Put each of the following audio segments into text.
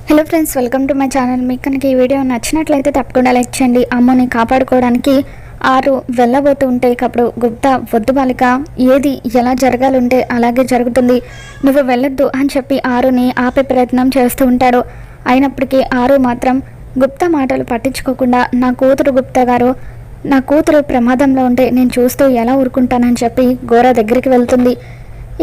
Hello friends, welcome to my channel. మీకు కనుక ఈ వీడియో నచ్చినట్లయితే తప్పకుండా లైక్ చేయండి. అమ్మని కాపాడుకోవడానికి ఆరు వెళ్ళబోతూ ఉంటే అప్పుడు గుప్తా వద్దు బాలిక, ఏది ఎలా జరగాలంటే అలాగే జరుగుతుంది, నువ్వు వెళ్ళొద్దు అని చెప్పి ఆరుని ఆపే ప్రయత్నం చేస్తూ ఉంటాడు. అయినప్పటికీ ఆరు మాత్రం గుప్తా మాటలు పట్టించుకోకుండా నా కూతురు గుప్తా గారు, నా కూతురు ప్రమాదంలో ఉంటే నేను చూస్తూ ఎలా ఊరుకుంటానని చెప్పి గోరా దగ్గరికి వెళ్తుంది.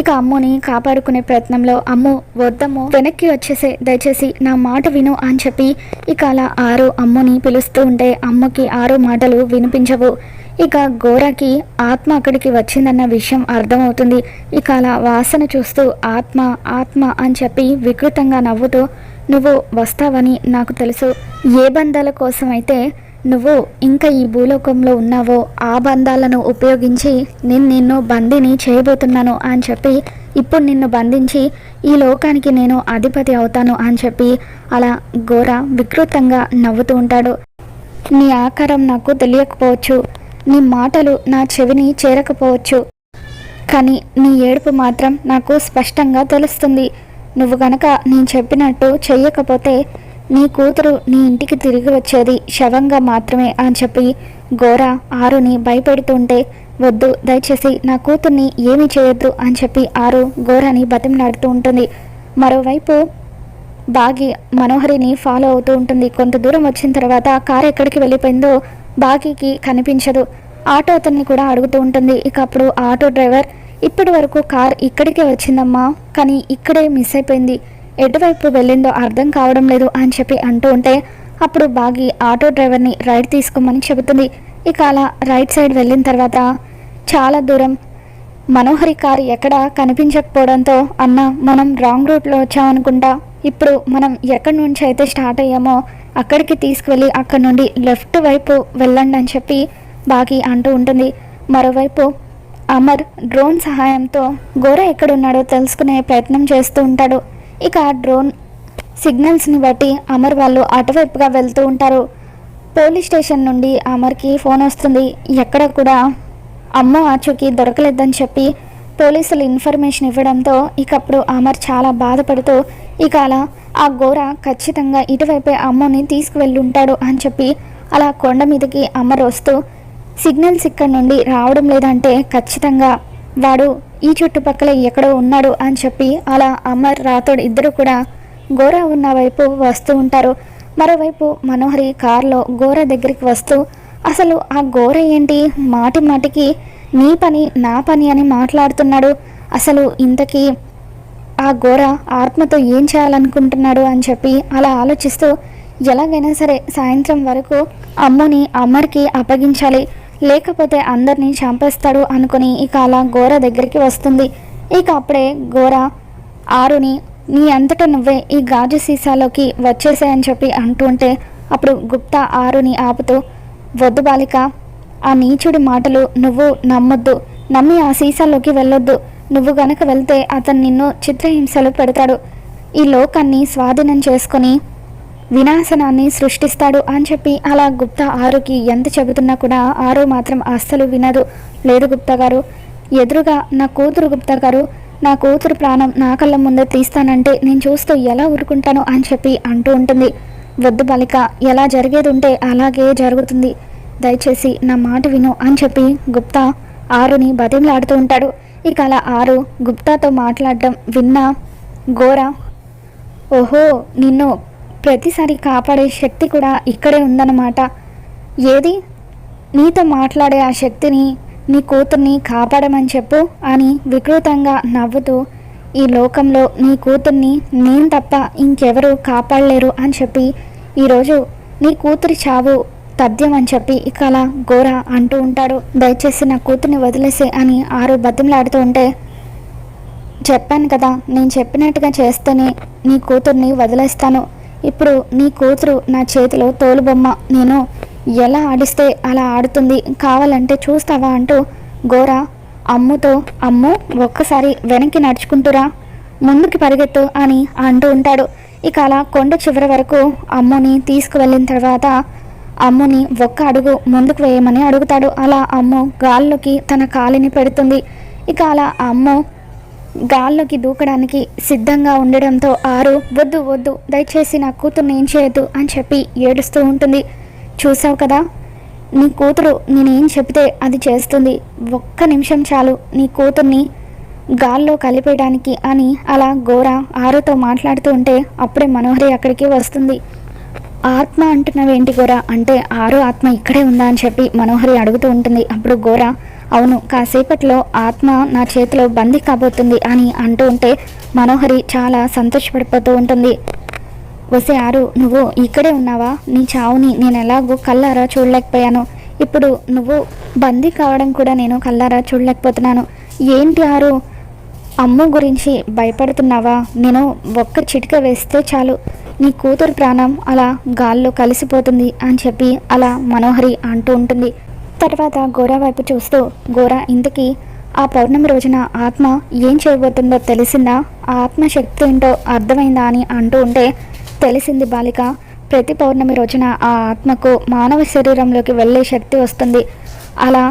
ఇక అమ్ముని కాపాడుకునే ప్రయత్నంలో అమ్ము వద్దమ్ము, వెనక్కి వచ్చేసే, దయచేసి నా మాట విను అని చెప్పి ఇక అలా ఆరు అమ్ముని పిలుస్తూ ఉంటే అమ్మకి ఆరు మాటలు వినిపించవు. ఇక గోరాకి ఆత్మ అక్కడికి వచ్చిందన్న విషయం అర్థమవుతుంది. ఇక అలా వాసన చూస్తూ ఆత్మ ఆత్మ అని చెప్పి వికృతంగా నవ్వుతూ, నువ్వు వస్తావని నాకు తెలుసు, ఏ బంధాల కోసం అయితే నువ్వు ఇంకా ఈ భూలోకంలో ఉన్నావో ఆ బంధాలను ఉపయోగించి నిన్ను బందీని చేయబోతున్నాను అని చెప్పి, ఇప్పుడు నిన్ను బంధించి ఈ లోకానికి నేను అధిపతి అవుతాను అని చెప్పి అలా ఘోర వికృతంగా నవ్వుతూ ఉంటాడు. నీ ఆకారం నాకు తెలియకపోవచ్చు, నీ మాటలు నా చెవిని చేరకపోవచ్చు, కానీ నీ ఏడుపు మాత్రం నాకు స్పష్టంగా తెలుస్తుంది. నువ్వు గనక నేను చెప్పినట్టు చెయ్యకపోతే నీ కూతురు నీ ఇంటికి తిరిగి వచ్చేది శవంగా మాత్రమే అని చెప్పి ఘోర ఆరుని భయపెడుతుంటే, వద్దు దయచేసి నా కూతుర్ని ఏమీ చేయొద్దు అని చెప్పి ఆరు ఘోరాని బతిమలాడుతూ ఉంటుంది. మరోవైపు బాగి మనోహరిని ఫాలో అవుతూ ఉంటుంది. కొంత దూరం వచ్చిన తర్వాత కారు ఎక్కడికి వెళ్ళిపోయిందో బాగికి కనిపించదు. ఆటో అతన్ని కూడా అడుగుతూ ఉంటుంది. ఇక అప్పుడు ఆటో డ్రైవర్, ఇప్పటి వరకు కార్ ఇక్కడికే వచ్చిందమ్మా, కానీ ఇక్కడే మిస్ అయిపోయింది, ఎటువైపు వెళ్ళిందో అర్థం కావడం లేదు అని చెప్పి అంటూ ఉంటే, అప్పుడు బాగి ఆటో డ్రైవర్ని రైట్ తీసుకోమని చెబుతుంది. ఇక అలా రైట్ సైడ్ వెళ్ళిన తర్వాత చాలా దూరం మనోహరి కారు ఎక్కడ కనిపించకపోవడంతో, అన్న మనం రాంగ్ రూట్లో వచ్చామనుకుంటా, ఇప్పుడు మనం ఎక్కడి నుంచి అయితే స్టార్ట్ అయ్యామో అక్కడికి తీసుకువెళ్ళి అక్కడి నుండి లెఫ్ట్ వైపు వెళ్ళండి అని చెప్పి బాగి అంటూ ఉంటుంది. మరోవైపు అమర్ డ్రోన్ సహాయంతో ఘోర ఎక్కడున్నాడో తెలుసుకునే ప్రయత్నం చేస్తూ ఉంటాడు. ఇక డ్రోన్ సిగ్నల్స్ని బట్టి అమర్ వాళ్ళు అటువైపుగా వెళ్తూ ఉంటారు. పోలీస్ స్టేషన్ నుండి అమర్కి ఫోన్ వస్తుంది. ఎక్కడ కూడా అమ్మ ఆచూకీ దొరకలేదని చెప్పి పోలీసులు ఇన్ఫర్మేషన్ ఇవ్వడంతో ఇక అప్పుడు అమర్ చాలా బాధపడుతూ, ఇక అలా ఆ ఘోర ఖచ్చితంగా ఇటువైపే అమ్మని తీసుకువెళ్ళి ఉంటాడు అని చెప్పి అలా కొండ మీదకి అమర్ వస్తూ, సిగ్నల్స్ ఇక్కడ నుండి రావడం లేదంటే ఖచ్చితంగా వాడు ఈ చుట్టుపక్కల ఎక్కడో ఉన్నాడు అని చెప్పి అలా అమర్ రాథోడ్ ఇద్దరు కూడా ఘోర ఉన్న వైపు వస్తూ ఉంటారు. మరోవైపు మనోహరి కారులో ఘోర దగ్గరికి వస్తూ, అసలు ఆ ఘోర ఏంటి మాటి మాటికి నీ పని నా పని అని మాట్లాడుతున్నాడు, అసలు ఇంతకీ ఆ ఘోర ఆత్మతో ఏం చేయాలనుకుంటున్నాడు అని చెప్పి అలా ఆలోచిస్తూ, ఎలాగైనా సరే సాయంత్రం వరకు అమ్ముని అమర్కి అప్పగించాలి, లేకపోతే అందరినీ చంపేస్తాడు అనుకుని ఇక అలా ఘోర దగ్గరికి వస్తుంది. ఇక అప్పుడే ఘోర ఆరుని, నీ అంతటా నువ్వే ఈ గాజు సీసాలోకి వచ్చేసాయని చెప్పి అంటూ ఉంటే, అప్పుడు గుప్తా ఆరుని ఆపుతూ, వద్దు బాలిక, ఆ నీచుడి మాటలు నువ్వు నమ్మొద్దు, నమ్మి ఆ సీసాలోకి వెళ్ళొద్దు, నువ్వు గనక వెళ్తే అతను నిన్ను చిత్రహింసలు పెడతాడు, ఈ లోకాన్ని స్వాధీనం చేసుకొని వినాశనాన్ని సృష్టిస్తాడు అని చెప్పి అలా గుప్తా ఆరుకి ఎంత చెబుతున్నా కూడా ఆరు మాత్రం అస్సలు వినదు. లేదు గుప్తా గారు, ఎదురుగా నా కూతురు గుప్తా గారు, నా కూతురు ప్రాణం నా కళ్ళ ముందే తీస్తానంటే నేను చూస్తూ ఎలా ఊరుకుంటాను అని చెప్పి అంటూ ఉంటుంది. వద్దు బాలిక, ఎలా జరిగేది ఉంటే అలాగే జరుగుతుంది, దయచేసి నా మాట విను అని చెప్పి గుప్తా ఆరుని బతిమలాడుతూ ఉంటాడు. ఇక అలా ఆరు గుప్తాతో మాట్లాడడం విన్నా ఘోర, ఓహో నిన్ను ప్రతిసారి కాపాడే శక్తి కూడా ఇక్కడే ఉందన్నమాట, ఏది నీతో మాట్లాడే ఆ శక్తిని నీ కూతుర్ని కాపాడమని చెప్పు అని వికృతంగా నవ్వుతూ, ఈ లోకంలో నీ కూతుర్ని నేను తప్ప ఇంకెవరు కాపాడలేరు అని చెప్పి ఈరోజు నీ కూతురి చావు తథ్యం అని చెప్పి ఇక అలా ఘోర అంటూ ఉంటాడు. దయచేసి నా కూతుర్ని వదిలేసే అని ఆరు బతిమలాడుతూ ఉంటే, చెప్పాను కదా నేను చెప్పినట్టుగా చేస్తేనే నీ కూతుర్ని వదిలేస్తాను, ఇప్పుడు నీ కూతురు నా చేతిలో తోలుబొమ్మ, నేను ఎలా ఆడిస్తే అలా ఆడుతుంది, కావాలంటే చూస్తావా అంటూ ఘోర అమ్ముతో, అమ్ము ఒక్కసారి వెనక్కి నడుచుకుంటురా, ముందుకి పరిగెత్తు అని అంటూ ఉంటాడు. ఇక అలా కొండ చివరి వరకు అమ్ముని తీసుకువెళ్ళిన తర్వాత అమ్ముని ఒక్క అడుగు ముందుకు వేయమని అడుగుతాడు. అలా అమ్ము గాల్లోకి తన కాలిని పెడుతుంది. ఇక అలా అమ్ము గాల్లోకి దూకడానికి సిద్ధంగా ఉండడంతో ఆరు వద్దు వద్దు దయచేసి నా కూతుర్ని ఏం చేయొద్దు అని చెప్పి ఏడుస్తూ ఉంటుంది. చూసావు కదా, నీ కూతురు నేనేం చెప్తే అది చేస్తుంది, ఒక్క నిమిషం చాలు నీ కూతుర్ని గాల్లో కలిపేయడానికి అని అలా గోర ఆరుతో మాట్లాడుతూ ఉంటే అప్పుడే మనోహరి అక్కడికి వస్తుంది. ఆత్మ అంటున్నావేంటి గోర అంటే ఆరు ఆత్మ ఇక్కడే ఉందా అని చెప్పి మనోహరి అడుగుతూ ఉంటుంది. అప్పుడు గోర అవును, కాసేపట్లో ఆత్మ నా చేతిలో బందీ కాబోతుంది అని అంటూ ఉంటే మనోహరి చాలా సంతోషపడిపోతూ ఉంటుంది. వసే ఆరు, నువ్వు ఇక్కడే ఉన్నావా? నీ చావుని నేను ఎలాగో కళ్ళారా చూడలేకపోయాను, ఇప్పుడు నువ్వు బందీ కావడం కూడా నేను కళ్ళారా చూడలేకపోతున్నాను. ఏంటి ఆరు, అమ్మ గురించి భయపడుతున్నావా? నేను ఒక్క చిటిక వేస్తే చాలు నీ కూతురు ప్రాణం అలా గాల్లో కలిసిపోతుంది అని చెప్పి అలా మనోహరి అంటూ ఉంటుంది. తర్వాత గోర వైపు చూస్తూ, గోర ఇంతకీ ఆ పౌర్ణమి రోజున ఆత్మ ఏం చేయబోతుందో తెలిసిందా? ఆ ఆత్మశక్తి ఏంటో అర్థమైందా అని అంటూ ఉంటే తెలిసింది బాలిక, ప్రతి పౌర్ణమి రోజున ఆ ఆత్మకు మానవ శరీరంలోకి వెళ్ళే శక్తి వస్తుంది. అలా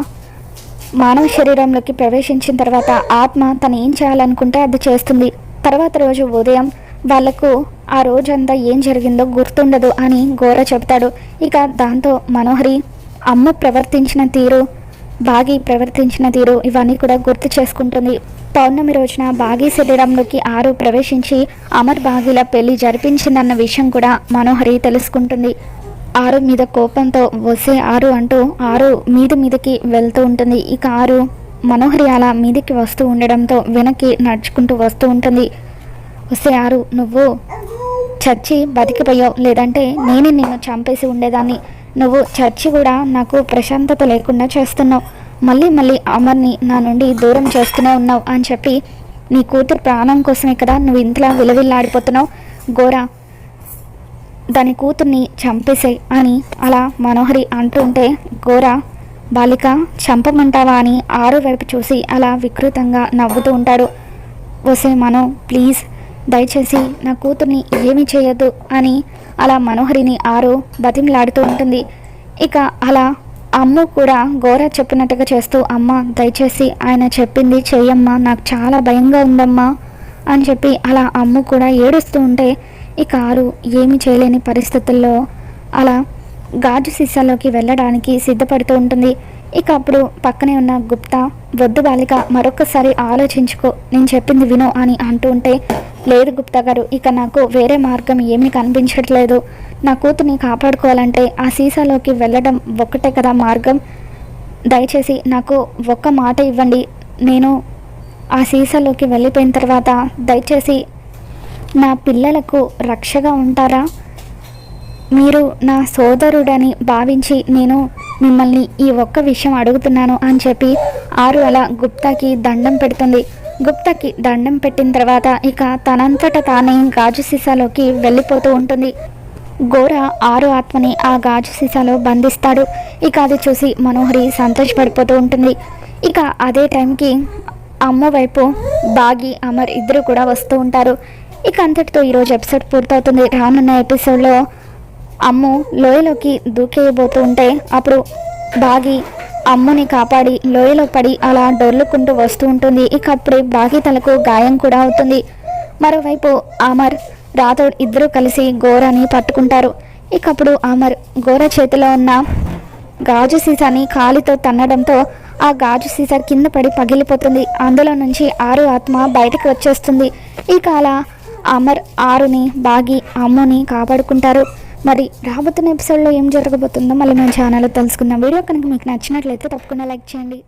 మానవ శరీరంలోకి ప్రవేశించిన తర్వాత ఆత్మ తను ఏం చేయాలనుకుంటే అది చేస్తుంది. తర్వాత రోజు ఉదయం వాళ్లకు ఆ రోజంతా ఏం జరిగిందో గుర్తుండదు అని గోర చెప్తాడు. ఇక దాంతో మనోహరి అమ్మ ప్రవర్తించిన తీరు, బాగి ప్రవర్తించిన తీరు ఇవన్నీ కూడా గుర్తు చేసుకుంటుంది. పౌర్ణమి రోజున బాగి శరీరంలోకి ఆరు ప్రవేశించి అమర్ బాగిల పెళ్లి జరిపించిందన్న విషయం కూడా మనోహరి తెలుసుకుంటుంది. ఆరు మీద కోపంతో వసే ఆరు అంటూ ఆరు మీదకి వెళ్తూ ఉంటుంది. ఇక ఆరు మనోహరి అలా మీదికి వస్తూ ఉండడంతో వెనక్కి నడుచుకుంటూ వస్తూ ఉంటుంది. వసే ఆరు, నువ్వు చచ్చి బతికిపోయావు, లేదంటే నేనే నిన్ను చంపేసి ఉండేదాన్ని. నువ్వు చచ్చి కూడా నాకు ప్రశాంతత లేకుండా చేస్తున్నావు, మళ్ళీ మళ్ళీ అమర్ని నా నుండి దూరం చేస్తూనే ఉన్నావు అని చెప్పి నీ కూతురు ప్రాణం కోసమే కదా నువ్వు ఇంతలా విలవిల్లాడిపోతున్నావు. గోరా దాని కూతుర్ని చంపేసాయి అని అలా మనోహరి అంటుంటే గోర బాలిక చంపమంటావా అని ఆరు వైపు చూసి అలా వికృతంగా నవ్వుతూ ఉంటాడు. వసే మనో ప్లీజ్ దయచేసి నా కూతుర్ని ఏమీ చేయొద్దు అని అలా మనోహరిని ఆరు బతిమలాడుతూ ఉంటుంది. ఇక అలా అమ్మ కూడా గోర చెప్పినట్టుగా చేస్తూ, అమ్మ దయచేసి ఆయన చెప్పింది చెయ్యమ్మా, నాకు చాలా భయంగా ఉందమ్మా అని చెప్పి అలా అమ్మ కూడా ఏడుస్తూ ఉంటే ఇక ఆరు ఏమీ చేయలేని పరిస్థితుల్లో అలా గాజు సీసాలోకి వెళ్ళడానికి సిద్ధపడుతూ ఉంటుంది. ఇక అప్పుడు పక్కనే ఉన్న గుప్తా, వద్దు బాలిక మరొకసారి ఆలోచించుకో, నేను చెప్పింది విను అని అంటూ ఉంటే, లేదు గుప్తా గారు, ఇక నాకు వేరే మార్గం ఏమీ కనిపించట్లేదు. నా కూతుర్ని కాపాడుకోవాలంటే ఆ సీసాలోకి వెళ్ళడం ఒక్కటే కదా మార్గం. దయచేసి నాకు ఒక్క మాట ఇవ్వండి, నేను ఆ సీసాలోకి వెళ్ళిపోయిన తర్వాత దయచేసి నా పిల్లలకు రక్షగా ఉంటారా? మీరు నా సోదరుడని భావించి నేను మిమ్మల్ని ఈ ఒక్క విషయం అడుగుతున్నాను అని చెప్పి ఆరు అలా గుప్తాకి దండం పెడుతుంది. గుప్తాకి దండం పెట్టిన తర్వాత ఇక తనంతట తానే గాజు సీసాలోకి వెళ్ళిపోతూ ఉంటుంది. గోర ఆరు ఆత్మని ఆ గాజు సీసాలో బంధిస్తాడు. ఇక అది చూసి మనోహరి సంతోషపడిపోతూ ఉంటుంది. ఇక అదే టైంకి అమ్మ వైపు బాగి అమర్ ఇద్దరు కూడా వస్తూ ఉంటారు. ఇక అంతటితో ఈరోజు ఎపిసోడ్ పూర్తవుతుంది. రానున్న ఎపిసోడ్లో అమ్ము లోయలోకి దూకేయబోతూ ఉంటే అప్పుడు బాగి అమ్ముని కాపాడి లోయలో పడి అలా డొర్లుకుంటూ వస్తూ ఉంటుంది. ఇక అప్పుడే బాగి తలకు గాయం కూడా అవుతుంది. మరోవైపు అమర్ రాథోడ్ ఇద్దరూ కలిసి గోరాని పట్టుకుంటారు. ఇక అప్పుడు అమర్ గోర చేతిలో ఉన్న గాజు సీసాని కాలితో తన్నడంతో ఆ గాజు సీసా కింద పడి పగిలిపోతుంది. అందులో నుంచి ఆరు ఆత్మ బయటకు వచ్చేస్తుంది. ఇక అలా అమర్ ఆరుని బాగి అమ్ముని కాపాడుకుంటారు. మరి రాబోతున్న ఎపిసోడ్లో ఏం జరగబోతుందో మళ్ళీ మన ఛానల్లో తెలుసుకుందాం. వీడియో కనుక మీకు నచ్చినట్లయితే తప్పకుండా లైక్ చేయండి.